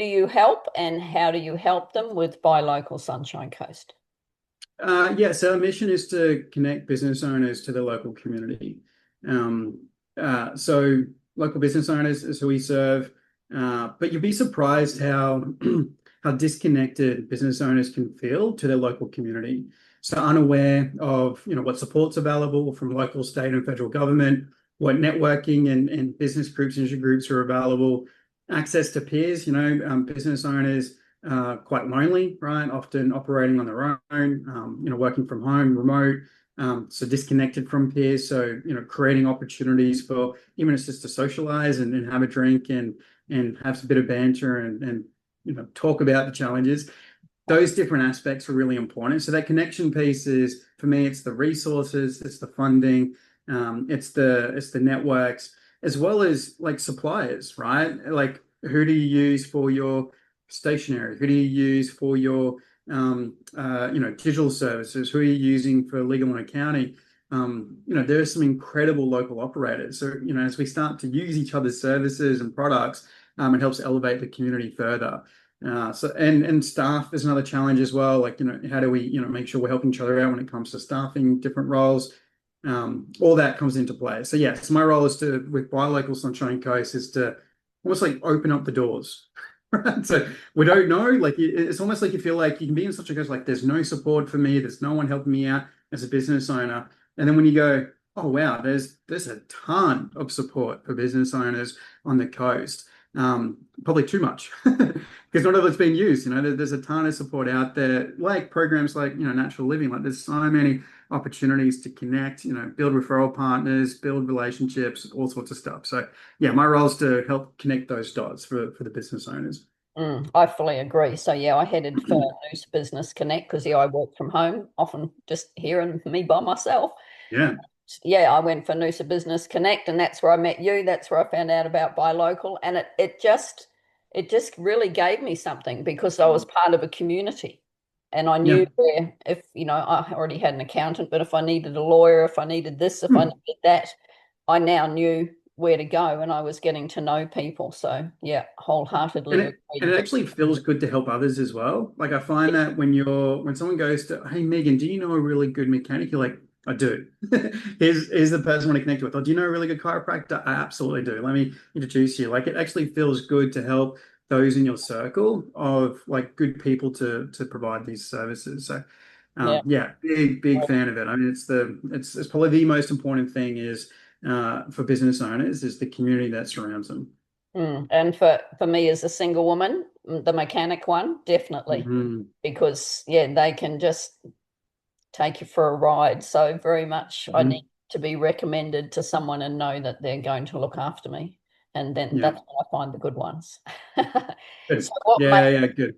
do you help, and how do you help them with Buy Local Sunshine Coast? Yeah, so our mission is to connect business owners to the local community. Um, so local business owners is who we serve, but you'd be surprised how how disconnected business owners can feel to their local community. So unaware of what support's available from local, state, and federal government, what networking and business groups, industry groups are available, access to peers. Business owners quite lonely, right? Often operating on their own, working from home, remote, so disconnected from peers. So, creating opportunities for even just to socialize and have a drink and have a bit of banter and talk about the challenges. Those different aspects are really important. So that connection piece is, for me, it's the resources, it's the funding, it's the networks, as well as like suppliers, right? Like, who do you use for your stationery? Who do you use for your digital services? Who are you using for legal and accounting? There are some incredible local operators. So, as we start to use each other's services and products, it helps elevate the community further. And staff is another challenge as well. Like, how do we, make sure we're helping each other out when it comes to staffing different roles? All that comes into play. So yes, my role is with Buy Local Sunshine Coast, is to almost like open up the doors. Right? So we don't know, like it's almost like you feel like you can be in such a coast, like there's no support for me, there's no one helping me out as a business owner. And then when you go, oh wow, there's a ton of support for business owners on the coast. Probably too much because not all of it's being used. There's a ton of support out there, like programs like natural living. Like there's so many opportunities to connect, build referral partners, build relationships, all sorts of stuff. So yeah, my role is to help connect those dots for the business owners. I fully agree. So yeah, I headed for Noosa Business Connect because I work from home, often just here and me by myself. Yeah. Yeah, I went for Noosa Business Connect, and that's where I met you. That's where I found out about Buy Local, and it just really gave me something because I was part of a community, and I knew Yeah. where, if I already had an accountant, but if I needed a lawyer, if I needed this, if I Hmm. needed that, I now knew where to go, and I was getting to know people. So yeah, And wholeheartedly it agreed. actually feels good to help others as well. Like I find that when someone goes to, hey Megan, do you know a really good mechanic? You're like, I do. Here's the person I want to connect with. Or do you know a really good chiropractor? I absolutely do. Let me introduce you. Like it actually feels good to help those in your circle of like good people to provide these services. So Yeah. yeah, big fan of it. I mean, it's probably the most important thing is for business owners is the community that surrounds them. And for me as a single woman, the mechanic one, definitely, Mhm. because yeah, they can just take you for a ride. So very much I Mhm. need to be recommended to someone and know that they're going to look after me. And then Yeah, that's when I find the good ones. good. So what made Yeah, good.